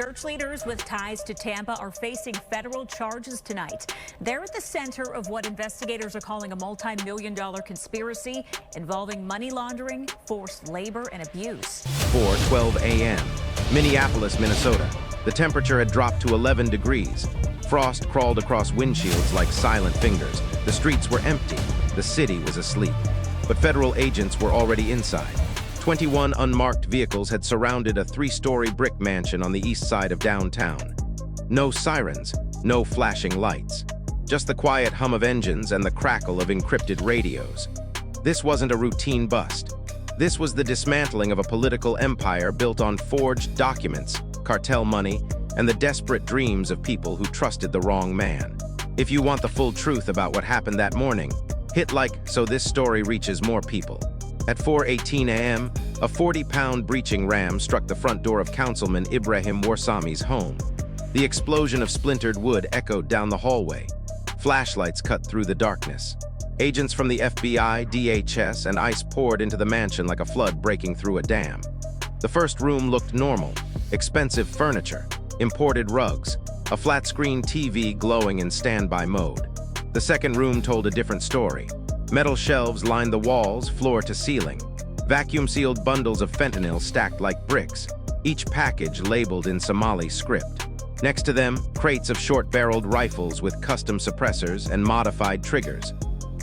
Church leaders with ties to Tampa are facing federal charges tonight. They're at the center of what investigators are calling a multi-million-dollar conspiracy involving money laundering, forced labor, and abuse. 4:12 a.m. Minneapolis, Minnesota. The temperature had dropped to 11 degrees. Frost crawled across windshields like silent fingers. The streets were empty. The city was asleep. But federal agents were already inside. 21 unmarked vehicles had surrounded a 3-story brick mansion on the east side of downtown. No sirens, no flashing lights. Just the quiet hum of engines and the crackle of encrypted radios. This wasn't a routine bust. This was the dismantling of a political empire built on forged documents, cartel money, and the desperate dreams of people who trusted the wrong man. If you want the full truth about what happened that morning, hit like so this story reaches more people. At 4:18 a.m., a 40-pound breaching ram struck the front door of Councilman Ibrahim Warsami's home. The explosion of splintered wood echoed down the hallway. Flashlights cut through the darkness. Agents from the FBI, DHS, and ICE poured into the mansion like a flood breaking through a dam. The first room looked normal. Expensive furniture, imported rugs, a flat-screen TV glowing in standby mode. The second room told a different story. Metal shelves lined the walls, floor to ceiling. Vacuum-sealed bundles of fentanyl stacked like bricks, each package labeled in Somali script. Next to them, crates of short-barreled rifles with custom suppressors and modified triggers.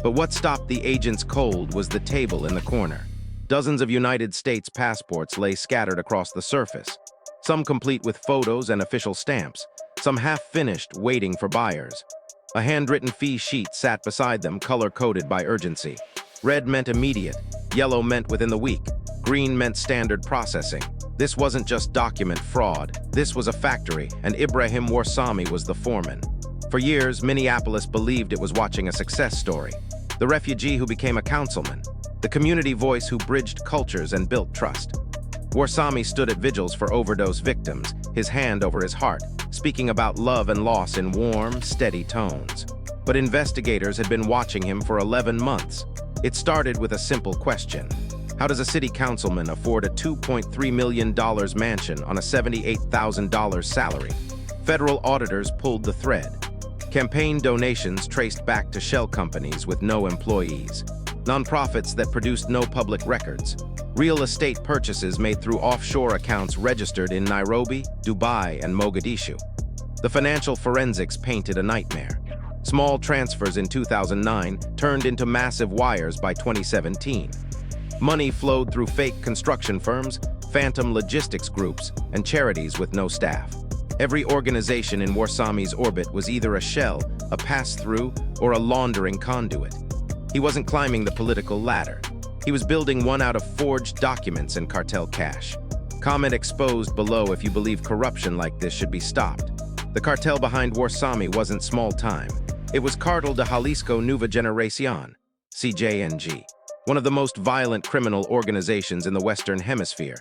But what stopped the agents cold was the table in the corner. Dozens of United States passports lay scattered across the surface, some complete with photos and official stamps, some half-finished, waiting for buyers. A handwritten fee sheet sat beside them, color-coded by urgency. Red meant immediate, yellow meant within the week, green meant standard processing. This wasn't just document fraud, this was a factory, and Ibrahim Warsami was the foreman. For years, Minneapolis believed it was watching a success story. The refugee who became a councilman, the community voice who bridged cultures and built trust. Warsami stood at vigils for overdose victims, his hand over his heart, speaking about love and loss in warm, steady tones. But investigators had been watching him for 11 months. It started with a simple question. How does a city councilman afford a $2.3 million mansion on a $78,000 salary? Federal auditors pulled the thread. Campaign donations traced back to shell companies with no employees. Nonprofits that produced no public records. Real estate purchases made through offshore accounts registered in Nairobi, Dubai, and Mogadishu. The financial forensics painted a nightmare. Small transfers in 2009 turned into massive wires by 2017. Money flowed through fake construction firms, phantom logistics groups, and charities with no staff. Every organization in Warsami's orbit was either a shell, a pass-through, or a laundering conduit. He wasn't climbing the political ladder. He was building one out of forged documents and cartel cash. Comment exposed below if you believe corruption like this should be stopped. The cartel behind Warsami wasn't small time. It was Cartel de Jalisco New Generation, CJNG, one of the most violent criminal organizations in the Western Hemisphere.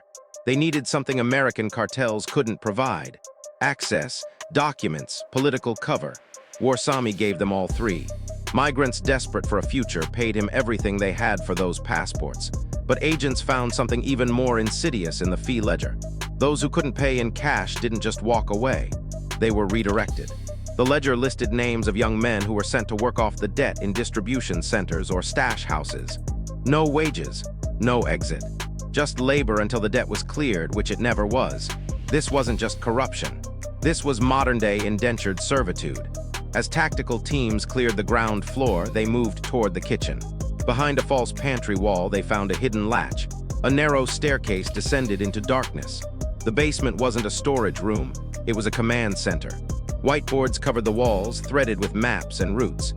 They needed something American cartels couldn't provide: access, documents, political cover. Warsami gave them all three. Migrants desperate for a future paid him everything they had for those passports. But agents found something even more insidious in the fee ledger. Those who couldn't pay in cash didn't just walk away. They were redirected. The ledger listed names of young men who were sent to work off the debt in distribution centers or stash houses. No wages, no exit. Just labor until the debt was cleared, which it never was. This wasn't just corruption. This was modern-day indentured servitude. As tactical teams cleared the ground floor, they moved toward the kitchen. Behind a false pantry wall, they found a hidden latch. A narrow staircase descended into darkness. The basement wasn't a storage room. It was a command center. Whiteboards covered the walls, threaded with maps and routes.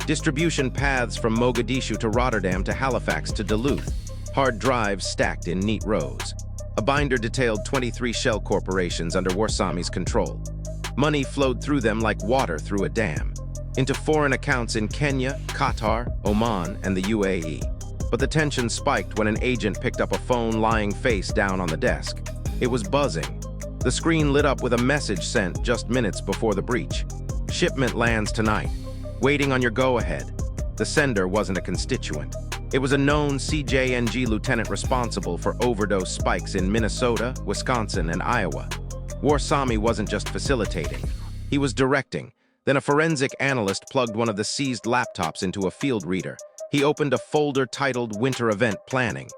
Distribution paths from Mogadishu to Rotterdam to Halifax to Duluth. Hard drives stacked in neat rows. A binder detailed 23 shell corporations under Warsami's control. Money flowed through them like water through a dam, into foreign accounts in Kenya, Qatar, Oman, and the UAE. But the tension spiked when an agent picked up a phone lying face down on the desk. It was buzzing. The screen lit up with a message sent just minutes before the breach. Shipment lands tonight. Waiting on your go-ahead. The sender wasn't a constituent. It was a known CJNG lieutenant responsible for overdose spikes in Minnesota, Wisconsin, and Iowa. Warsami wasn't just facilitating. He was directing. Then a forensic analyst plugged one of the seized laptops into a field reader. He opened a folder titled Winter Event Planning.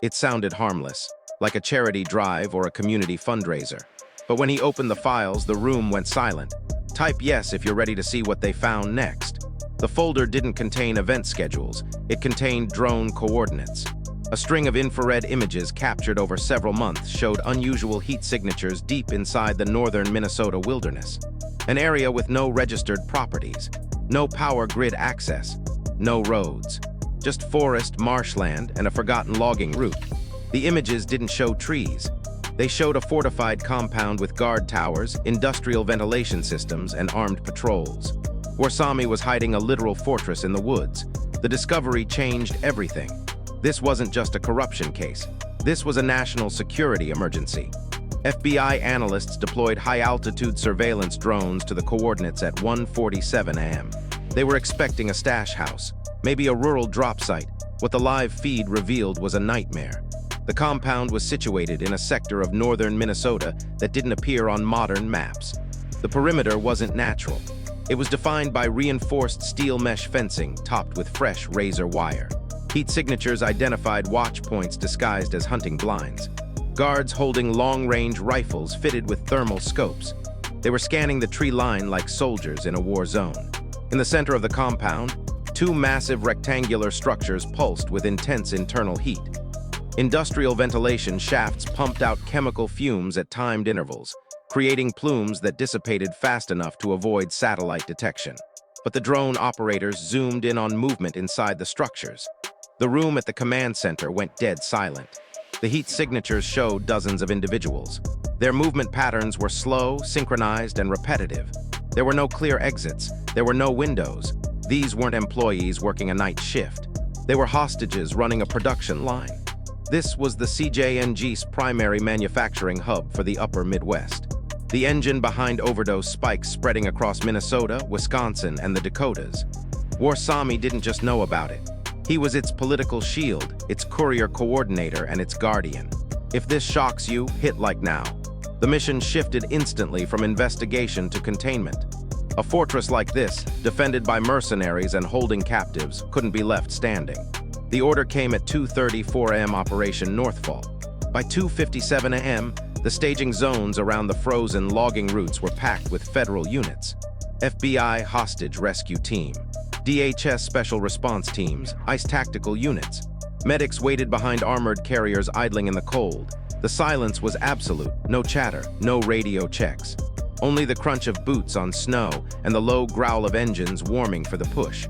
It sounded harmless, like a charity drive or a community fundraiser. But when he opened the files, the room went silent. Type yes if you're ready to see what they found next. The folder didn't contain event schedules. It contained drone coordinates. A string of infrared images captured over several months showed unusual heat signatures deep inside the northern Minnesota wilderness. An area with no registered properties, no power grid access, no roads. Just forest, marshland, and a forgotten logging route. The images didn't show trees. They showed a fortified compound with guard towers, industrial ventilation systems, and armed patrols. Warsami was hiding a literal fortress in the woods. The discovery changed everything. This wasn't just a corruption case. This was a national security emergency. FBI analysts deployed high-altitude surveillance drones to the coordinates at 1:47 a.m. They were expecting a stash house, maybe a rural drop site. What the live feed revealed was a nightmare. The compound was situated in a sector of northern Minnesota that didn't appear on modern maps. The perimeter wasn't natural. It was defined by reinforced steel mesh fencing topped with fresh razor wire. Heat signatures identified watch points disguised as hunting blinds. Guards holding long-range rifles fitted with thermal scopes. They were scanning the tree line like soldiers in a war zone. In the center of the compound, two massive rectangular structures pulsed with intense internal heat. Industrial ventilation shafts pumped out chemical fumes at timed intervals, creating plumes that dissipated fast enough to avoid satellite detection. But the drone operators zoomed in on movement inside the structures. The room at the command center went dead silent. The heat signatures showed dozens of individuals. Their movement patterns were slow, synchronized, and repetitive. There were no clear exits. There were no windows. These weren't employees working a night shift. They were hostages running a production line. This was the CJNG's primary manufacturing hub for the upper Midwest. The engine behind overdose spikes spreading across Minnesota, Wisconsin, and the Dakotas. Warsami didn't just know about it. He was its political shield, its courier coordinator, and its guardian. If this shocks you, hit like now. The mission shifted instantly from investigation to containment. A fortress like this, defended by mercenaries and holding captives, couldn't be left standing. The order came at 2:34 a.m. Operation Northfall. By 2:57 a.m., the staging zones around the frozen logging routes were packed with federal units. FBI hostage rescue team, DHS special response teams, ICE tactical units. Medics waited behind armored carriers idling in the cold. The silence was absolute, no chatter, no radio checks. Only the crunch of boots on snow and the low growl of engines warming for the push.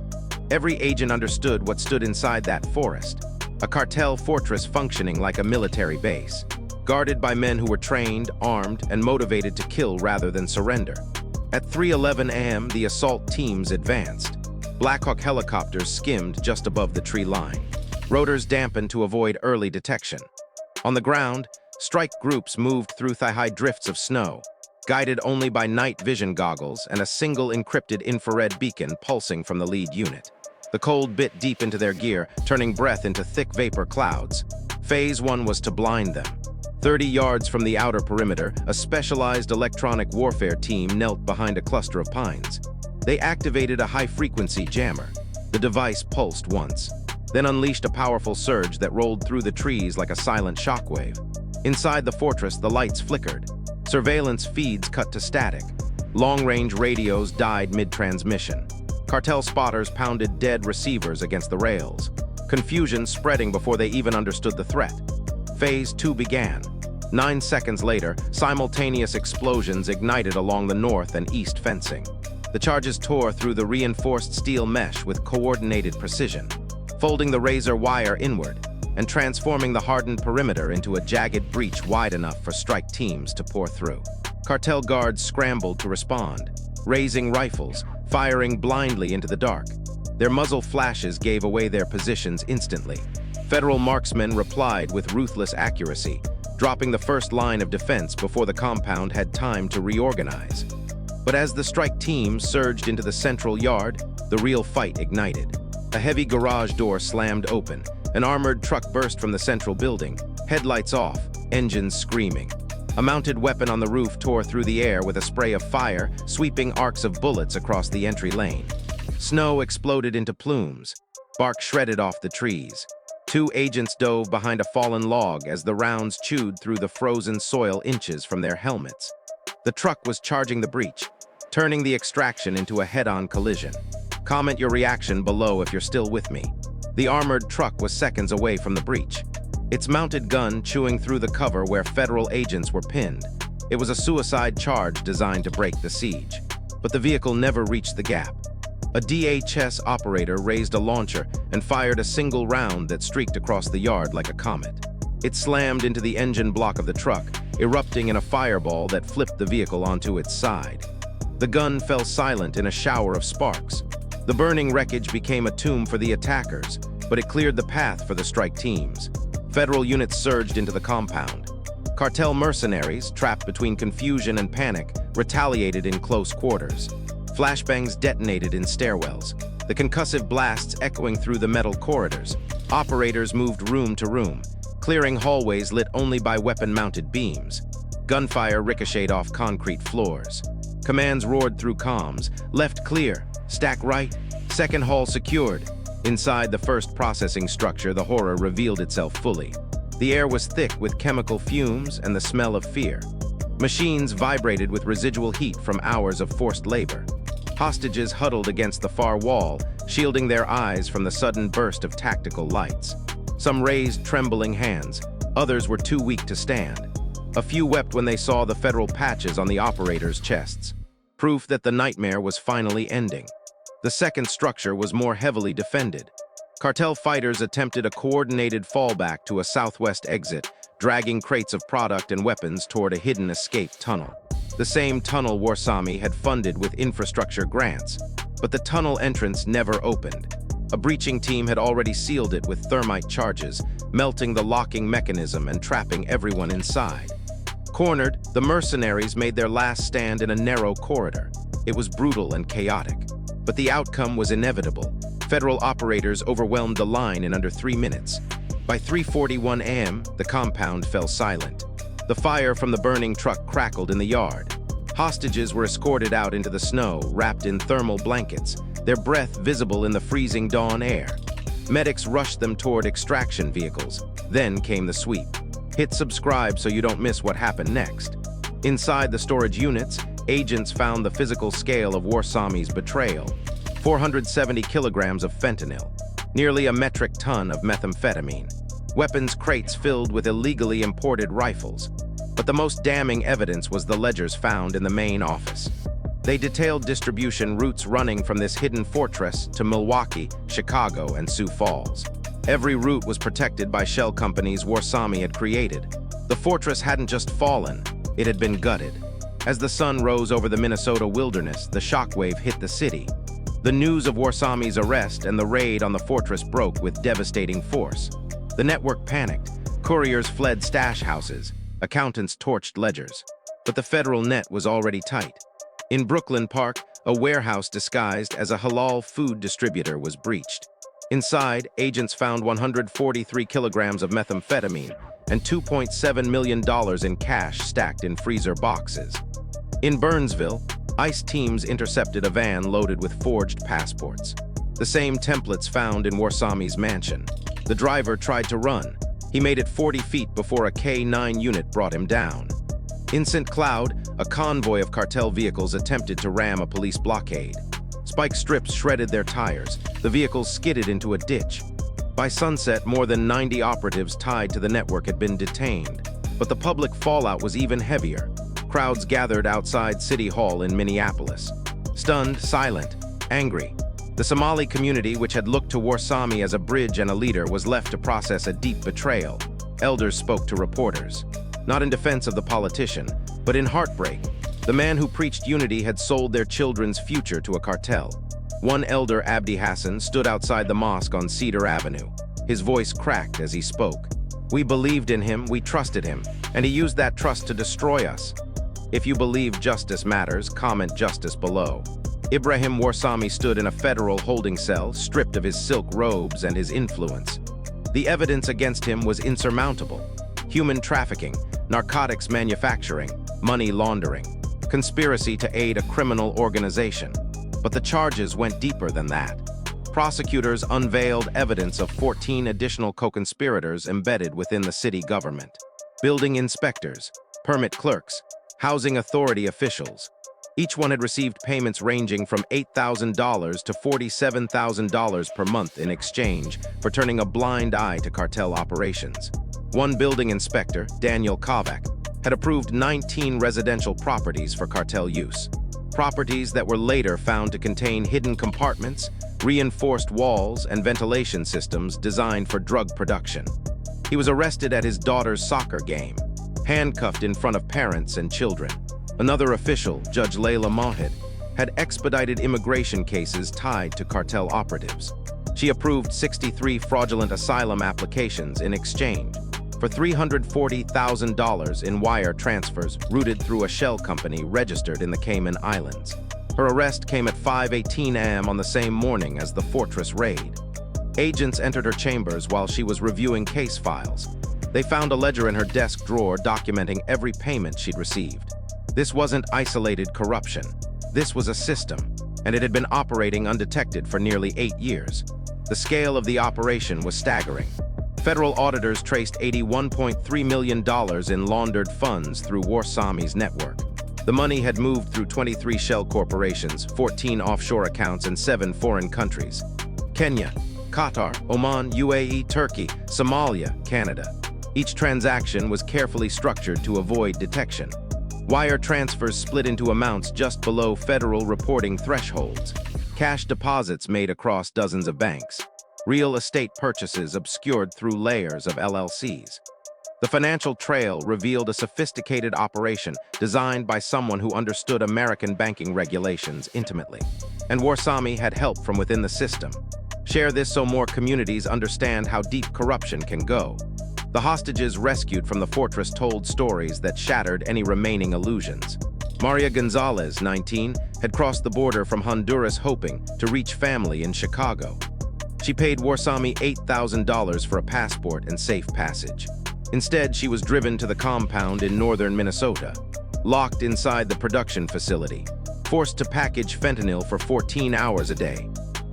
Every agent understood what stood inside that forest. A cartel fortress functioning like a military base, guarded by men who were trained, armed, and motivated to kill rather than surrender. At 3:11 a.m., the assault teams advanced. Blackhawk helicopters skimmed just above the tree line. Rotors dampened to avoid early detection. On the ground, strike groups moved through thigh-high drifts of snow, guided only by night vision goggles and a single encrypted infrared beacon pulsing from the lead unit. The cold bit deep into their gear, turning breath into thick vapor clouds. Phase 1 was to blind them. 30 yards from the outer perimeter, a specialized electronic warfare team knelt behind a cluster of pines. They activated a high-frequency jammer. The device pulsed once, then unleashed a powerful surge that rolled through the trees like a silent shockwave. Inside the fortress, the lights flickered. Surveillance feeds cut to static. Long-range radios died mid-transmission. Cartel spotters pounded dead receivers against the rails. Confusion spreading before they even understood the threat. Phase 2 began. 9 seconds later, simultaneous explosions ignited along the north and east fencing. The charges tore through the reinforced steel mesh with coordinated precision, folding the razor wire inward and transforming the hardened perimeter into a jagged breach wide enough for strike teams to pour through. Cartel guards scrambled to respond, raising rifles, firing blindly into the dark. Their muzzle flashes gave away their positions instantly. Federal marksmen replied with ruthless accuracy, dropping the first line of defense before the compound had time to reorganize. But as the strike team surged into the central yard, the real fight ignited. A heavy garage door slammed open. An armored truck burst from the central building, headlights off, engines screaming. A mounted weapon on the roof tore through the air with a spray of fire, sweeping arcs of bullets across the entry lane. Snow exploded into plumes. Bark shredded off the trees. 2 agents dove behind a fallen log as the rounds chewed through the frozen soil inches from their helmets. The truck was charging the breach, turning the extraction into a head-on collision. Comment your reaction below if you're still with me. The armored truck was seconds away from the breach, its mounted gun chewing through the cover where federal agents were pinned. It was a suicide charge designed to break the siege. But the vehicle never reached the gap. A DHS operator raised a launcher and fired a single round that streaked across the yard like a comet. It slammed into the engine block of the truck, erupting in a fireball that flipped the vehicle onto its side. The gun fell silent in a shower of sparks. The burning wreckage became a tomb for the attackers, but it cleared the path for the strike teams. Federal units surged into the compound. Cartel mercenaries, trapped between confusion and panic, retaliated in close quarters. Flashbangs detonated in stairwells, the concussive blasts echoing through the metal corridors. Operators moved room to room, clearing hallways lit only by weapon-mounted beams. Gunfire ricocheted off concrete floors. Commands roared through comms, left clear, stack right, second hall secured. Inside the first processing structure, the horror revealed itself fully. The air was thick with chemical fumes and the smell of fear. Machines vibrated with residual heat from hours of forced labor. Hostages huddled against the far wall, shielding their eyes from the sudden burst of tactical lights. Some raised trembling hands, others were too weak to stand. A few wept when they saw the federal patches on the operators' chests, proof that the nightmare was finally ending. The second structure was more heavily defended. Cartel fighters attempted a coordinated fallback to a southwest exit, dragging crates of product and weapons toward a hidden escape tunnel. The same tunnel Warsami had funded with infrastructure grants, but the tunnel entrance never opened. A breaching team had already sealed it with thermite charges, melting the locking mechanism and trapping everyone inside. Cornered, the mercenaries made their last stand in a narrow corridor. It was brutal and chaotic, but the outcome was inevitable. Federal operators overwhelmed the line in under 3 minutes. By 3:41 a.m., the compound fell silent. The fire from the burning truck crackled in the yard. Hostages were escorted out into the snow, wrapped in thermal blankets, their breath visible in the freezing dawn air. Medics rushed them toward extraction vehicles. Then came the sweep. Hit subscribe so you don't miss what happened next. Inside the storage units, agents found the physical scale of Warsami's betrayal. 470 kilograms of fentanyl, nearly a metric ton of methamphetamine. Weapons crates filled with illegally imported rifles. But the most damning evidence was the ledgers found in the main office. They detailed distribution routes running from this hidden fortress to Milwaukee, Chicago, and Sioux Falls. Every route was protected by shell companies Warsami had created. The fortress hadn't just fallen, it had been gutted. As the sun rose over the Minnesota wilderness, the shockwave hit the city. The news of Warsami's arrest and the raid on the fortress broke with devastating force. The network panicked. Couriers fled stash houses. Accountants torched ledgers. But the federal net was already tight. In Brooklyn Park, a warehouse disguised as a halal food distributor was breached. Inside, agents found 143 kilograms of methamphetamine and $2.7 million in cash stacked in freezer boxes. In Burnsville, ICE teams intercepted a van loaded with forged passports, the same templates found in Warsami's mansion. The driver tried to run. He made it 40 feet before a K-9 unit brought him down. In St. Cloud, a convoy of cartel vehicles attempted to ram a police blockade. Spike strips shredded their tires. The vehicles skidded into a ditch. By sunset, more than 90 operatives tied to the network had been detained. But the public fallout was even heavier. Crowds gathered outside City Hall in Minneapolis. Stunned, silent, angry. The Somali community, which had looked to Warsami as a bridge and a leader, was left to process a deep betrayal. Elders spoke to reporters, not in defense of the politician, but in heartbreak. The man who preached unity had sold their children's future to a cartel. One elder, Abdi Hassan, stood outside the mosque on Cedar Avenue. His voice cracked as he spoke. We believed in him, we trusted him, and he used that trust to destroy us. If you believe justice matters, comment justice below. Ibrahim Warsami stood in a federal holding cell, stripped of his silk robes and his influence. The evidence against him was insurmountable. Human trafficking, narcotics manufacturing, money laundering, conspiracy to aid a criminal organization. But the charges went deeper than that. Prosecutors unveiled evidence of 14 additional co-conspirators embedded within the city government. Building inspectors, permit clerks, housing authority officials. Each one had received payments ranging from $8,000 to $47,000 per month in exchange for turning a blind eye to cartel operations. One building inspector, Daniel Kovac, had approved 19 residential properties for cartel use. Properties that were later found to contain hidden compartments, reinforced walls, and ventilation systems designed for drug production. He was arrested at his daughter's soccer game, handcuffed in front of parents and children. Another official, Judge Layla Mohed, had expedited immigration cases tied to cartel operatives. She approved 63 fraudulent asylum applications in exchange for $340,000 in wire transfers routed through a shell company registered in the Cayman Islands. Her arrest came at 5:18 a.m. on the same morning as the fortress raid. Agents entered her chambers while she was reviewing case files. They found a ledger in her desk drawer documenting every payment she'd received. This wasn't isolated corruption. This was a system, and it had been operating undetected for nearly 8 years. The scale of the operation was staggering. Federal auditors traced $81.3 million in laundered funds through Warsami's network. The money had moved through 23 shell corporations, 14 offshore accounts, and 7 foreign countries: Kenya, Qatar, Oman, UAE, Turkey, Somalia, Canada. Each transaction was carefully structured to avoid detection. Wire transfers split into amounts just below federal reporting thresholds. Cash deposits made across dozens of banks. Real estate purchases obscured through layers of LLCs. The financial trail revealed a sophisticated operation designed by someone who understood American banking regulations intimately. And Warsami had help from within the system. Share this so more communities understand how deep corruption can go. The hostages rescued from the fortress told stories that shattered any remaining illusions. Maria Gonzalez, 19, had crossed the border from Honduras hoping to reach family in Chicago. She paid Warsami $8,000 for a passport and safe passage. Instead, she was driven to the compound in northern Minnesota, locked inside the production facility, forced to package fentanyl for 14 hours a day.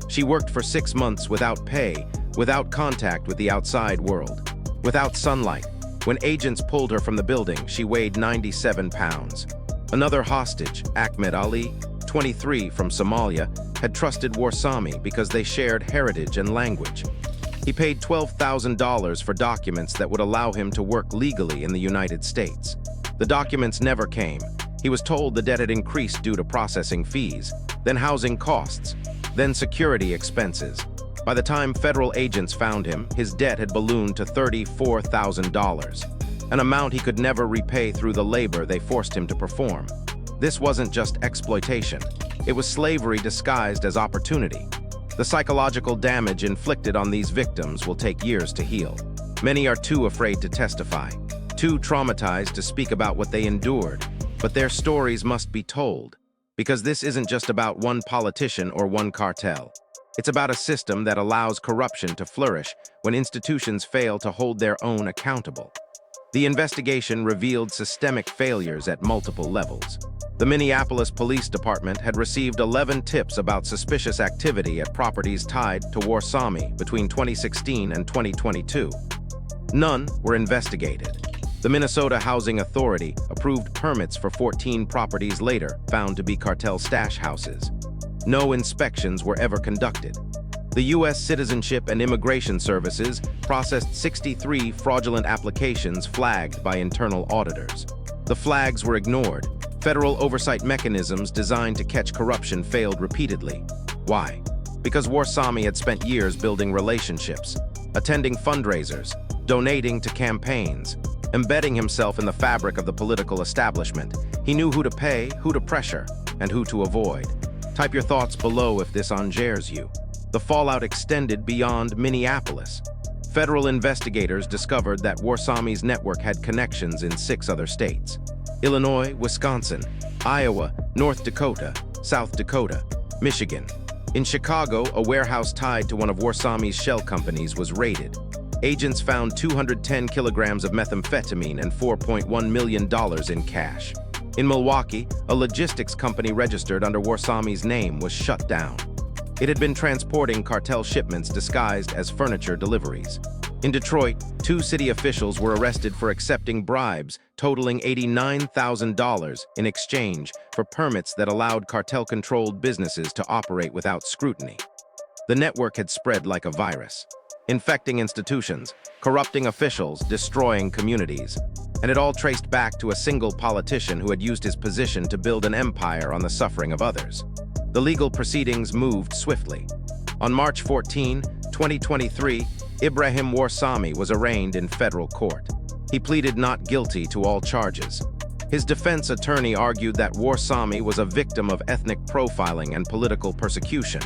She worked for 6 months without pay, without contact with the outside world, without sunlight. When agents pulled her from the building, she weighed 97 pounds. Another hostage, Ahmed Ali, 23, from Somalia, had trusted Warsami because they shared heritage and language. He paid $12,000 for documents that would allow him to work legally in the United States. The documents never came. He was told the debt had increased due to processing fees, then housing costs, then security expenses. By the time federal agents found him, his debt had ballooned to $34,000, an amount he could never repay through the labor they forced him to perform. This wasn't just exploitation. It was slavery disguised as opportunity. The psychological damage inflicted on these victims will take years to heal. Many are too afraid to testify, too traumatized to speak about what they endured, but their stories must be told, because this isn't just about one politician or one cartel. It's about a system that allows corruption to flourish when institutions fail to hold their own accountable. The investigation revealed systemic failures at multiple levels. The Minneapolis Police Department had received 11 tips about suspicious activity at properties tied to Warsami between 2016 and 2022. None were investigated. The Minnesota Housing Authority approved permits for 14 properties later found to be cartel stash houses. No inspections were ever conducted. The U.S. Citizenship and Immigration Services processed 63 fraudulent applications flagged by internal auditors. The flags were ignored. Federal oversight mechanisms designed to catch corruption failed repeatedly. Why? Because Warsami had spent years building relationships, attending fundraisers, donating to campaigns, embedding himself in the fabric of the political establishment. He knew who to pay, who to pressure, and who to avoid. Type your thoughts below if this enjars you. The fallout extended beyond Minneapolis. Federal investigators discovered that Warsami's network had connections in 6 other states: Illinois, Wisconsin, Iowa, North Dakota, South Dakota, Michigan. In Chicago, a warehouse tied to one of Warsami's shell companies was raided. Agents found 210 kilograms of methamphetamine and $4.1 million in cash. In Milwaukee, a logistics company registered under Warsami's name was shut down. It had been transporting cartel shipments disguised as furniture deliveries. In Detroit, 2 city officials were arrested for accepting bribes totaling $89,000 in exchange for permits that allowed cartel-controlled businesses to operate without scrutiny. The network had spread like a virus, infecting institutions, corrupting officials, destroying communities. And it all traced back to a single politician who had used his position to build an empire on the suffering of others. The legal proceedings moved swiftly. On March 14, 2023, Ibrahim Warsami was arraigned in federal court. He pleaded not guilty to all charges. His defense attorney argued that Warsami was a victim of ethnic profiling and political persecution,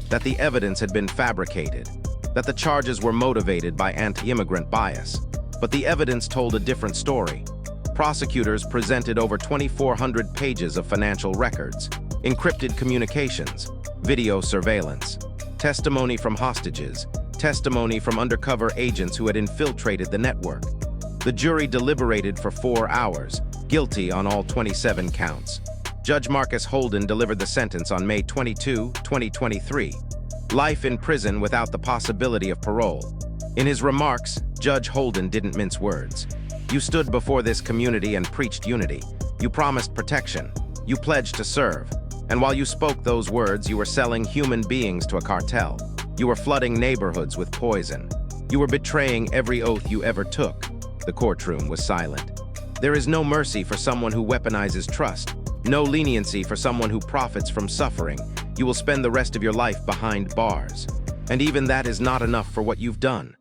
that the evidence had been fabricated, that the charges were motivated by anti-immigrant bias. But the evidence told a different story. Prosecutors presented over 2,400 pages of financial records, encrypted communications, video surveillance, testimony from hostages, testimony from undercover agents who had infiltrated the network. The jury deliberated for 4 hours, guilty on all 27 counts. Judge Marcus Holden delivered the sentence on May 22, 2023. Life in prison without the possibility of parole. In his remarks, Judge Holden didn't mince words. You stood before this community and preached unity. You promised protection. You pledged to serve. And while you spoke those words, you were selling human beings to a cartel. You were flooding neighborhoods with poison. You were betraying every oath you ever took. The courtroom was silent. There is no mercy for someone who weaponizes trust. No leniency for someone who profits from suffering. You will spend the rest of your life behind bars. And even that is not enough for what you've done.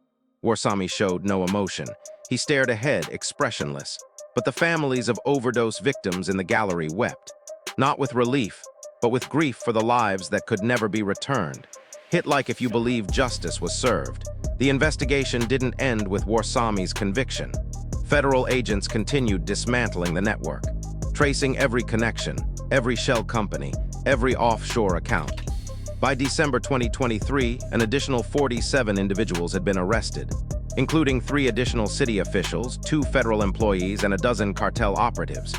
Warsami showed no emotion. He stared ahead, expressionless. But the families of overdose victims in the gallery wept. Not with relief, but with grief for the lives that could never be returned. Hit like if you believe justice was served. The investigation didn't end with Warsami's conviction. Federal agents continued dismantling the network, tracing every connection, every shell company, every offshore account. By December 2023, an additional 47 individuals had been arrested, including 3 additional city officials, 2 federal employees, and a dozen cartel operatives.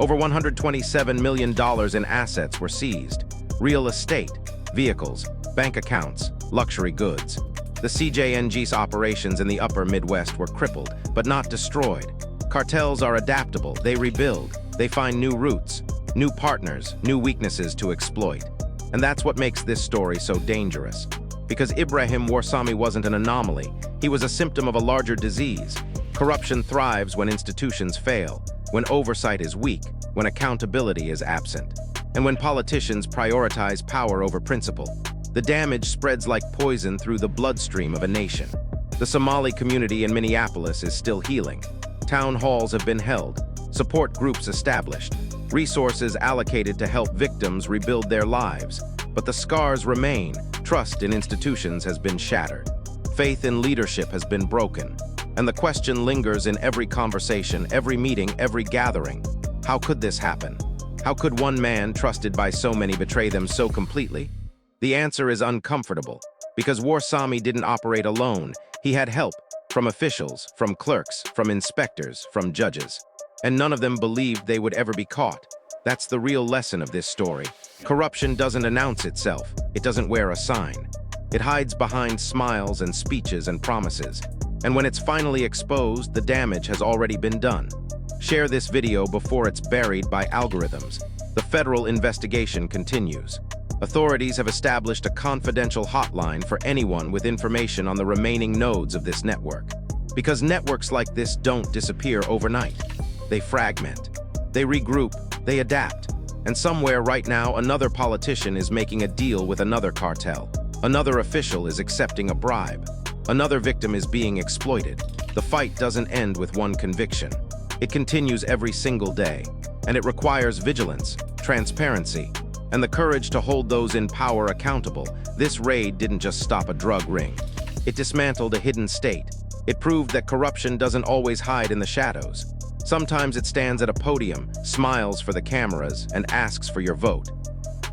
Over $127 million in assets were seized: real estate, vehicles, bank accounts, luxury goods. The CJNG's operations in the upper Midwest were crippled, but not destroyed. Cartels are adaptable, they rebuild, they find new routes, new partners, new weaknesses to exploit. And that's what makes this story so dangerous. Because Ibrahim Warsami wasn't an anomaly, he was a symptom of a larger disease. Corruption thrives when institutions fail, when oversight is weak, when accountability is absent, and when politicians prioritize power over principle. The damage spreads like poison through the bloodstream of a nation. The Somali community in Minneapolis is still healing. Town halls have been held, support groups established, resources allocated to help victims rebuild their lives. But the scars remain. Trust in institutions has been shattered. Faith in leadership has been broken. And the question lingers in every conversation, every meeting, every gathering. How could this happen? How could one man, trusted by so many, betray them so completely? The answer is uncomfortable, because Warsami didn't operate alone. He had help from officials, from clerks, from inspectors, from judges. And none of them believed they would ever be caught. That's the real lesson of this story. Corruption doesn't announce itself. It doesn't wear a sign. It hides behind smiles and speeches and promises. And when it's finally exposed, the damage has already been done. Share this video before it's buried by algorithms. The federal investigation continues. Authorities have established a confidential hotline for anyone with information on the remaining nodes of this network. Because networks like this don't disappear overnight. They fragment. They regroup. They adapt. And somewhere right now, another politician is making a deal with another cartel. Another official is accepting a bribe. Another victim is being exploited. The fight doesn't end with one conviction. It continues every single day. And it requires vigilance, transparency, and the courage to hold those in power accountable. This raid didn't just stop a drug ring. It dismantled a hidden state. It proved that corruption doesn't always hide in the shadows. Sometimes it stands at a podium, smiles for the cameras, and asks for your vote.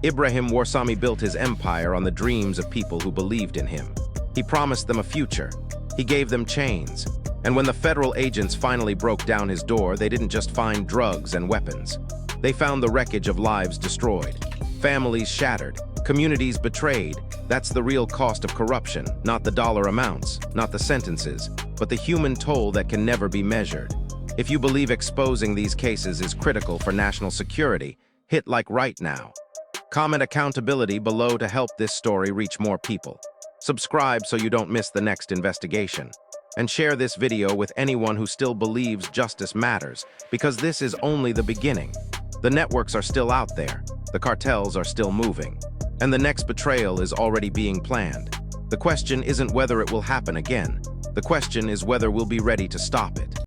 Ibrahim Warsami built his empire on the dreams of people who believed in him. He promised them a future. He gave them chains. And when the federal agents finally broke down his door, they didn't just find drugs and weapons. They found the wreckage of lives destroyed, families shattered, communities betrayed. That's the real cost of corruption, not the dollar amounts, not the sentences, but the human toll that can never be measured. If you believe exposing these cases is critical for national security, hit like right now. Comment accountability below to help this story reach more people. Subscribe so you don't miss the next investigation. And share this video with anyone who still believes justice matters, because this is only the beginning. The networks are still out there, the cartels are still moving, and the next betrayal is already being planned. The question isn't whether it will happen again. The question is whether we'll be ready to stop it.